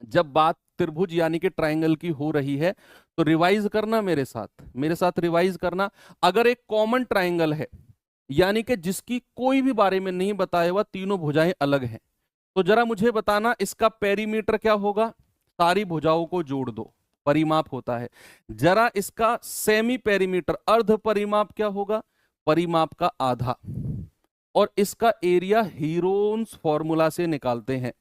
जब बात त्रिभुज यानी कि ट्रायंगल की हो रही है तो रिवाइज करना मेरे साथ रिवाइज करना। अगर एक कॉमन ट्रायंगल है यानी कि जिसकी कोई भी बारे में नहीं बताया हुआ, तीनों भुजाएं अलग हैं, तो जरा मुझे बताना इसका पेरीमीटर क्या होगा। सारी भुजाओं को जोड़ दो, परिमाप होता है। जरा इसका सेमी पेरीमीटर, अर्ध परिमाप क्या होगा, परिमाप का आधा। और इसका एरिया हीरोन्स फॉर्मूला से निकालते हैं।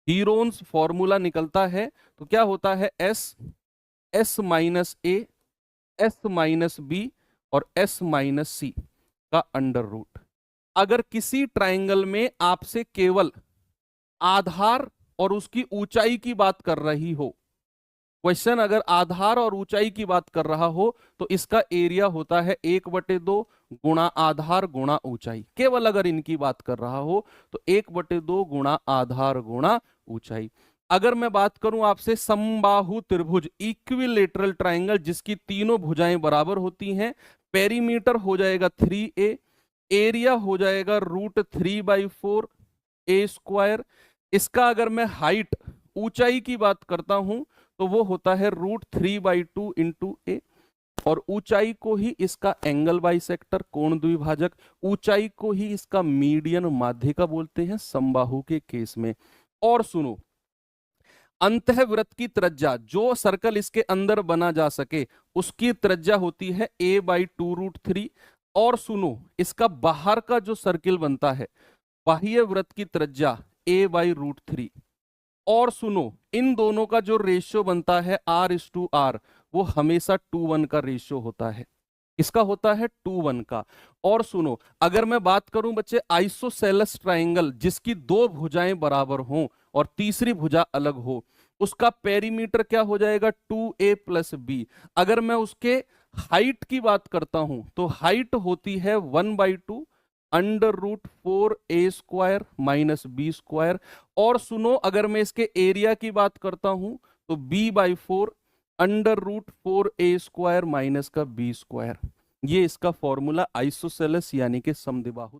हीरोन्स फॉर्मूला निकलता है तो क्या होता है, एस, एस माइनस ए, एस माइनस बी और एस माइनस सी का अंडर रूट। अगर किसी ट्रायंगल में आपसे केवल आधार और उसकी ऊंचाई की बात कर रही हो, क्वेश्चन अगर आधार और ऊंचाई की बात कर रहा हो, तो इसका एरिया होता है 1/2 गुणा आधार गुणा ऊंचाई। केवल अगर इनकी बात कर रहा हो तो 1/2 गुणा आधार गुणा ऊंचाई। अगर मैं बात करूं आपसे समबाहु त्रिभुज, इक्विलेटरल ट्राइंगल जिसकी तीनों भुजाएं बराबर होती हैं, पेरीमीटर हो जाएगा 3a, एरिया हो जाएगा √3/4 ए स्क्वायर। इसका अगर मैं हाइट, ऊंचाई की बात करता हूं तो वो होता है √3/2 इंटू ए। और ऊंचाई को ही इसका एंगल बाइसेक्टर, कोण द्विभाजक, ऊंचाई को ही इसका मीडियन माध्यिका बोलते हैं समबाहु के केस में। और सुनो, अंतःवृत्त की त्रिज्या, जो सर्कल इसके अंदर बना जा सके उसकी त्रिज्या होती है a/2√3। और सुनो, इसका बाहर का जो सर्किल बनता है, बाह्य वृत्त की त्रिज्या a/√3। और सुनो, इन दोनों का जो रेशियो बनता है r/r, वो हमेशा 2:1 का रेशियो होता है। इसका होता है 2:1 का। और सुनो, अगर मैं बात करूं बच्चे आइसोसेलेस ट्राइंगल जिसकी दो भुजाएं बराबर हों और तीसरी भुजा अलग हो, उसका पेरीमीटर क्या हो जाएगा, 2a + b। अगर मैं उसके हाइट की बात करता हूं तो हाइट होती है 1/2 √4a² - b²। और सुनो, अगर मैं इसके एरिया की बात करता हूं तो b/4 √4a² - b²। ये इसका फॉर्मूला आइसोसेलेस यानी कि समद्विबाहु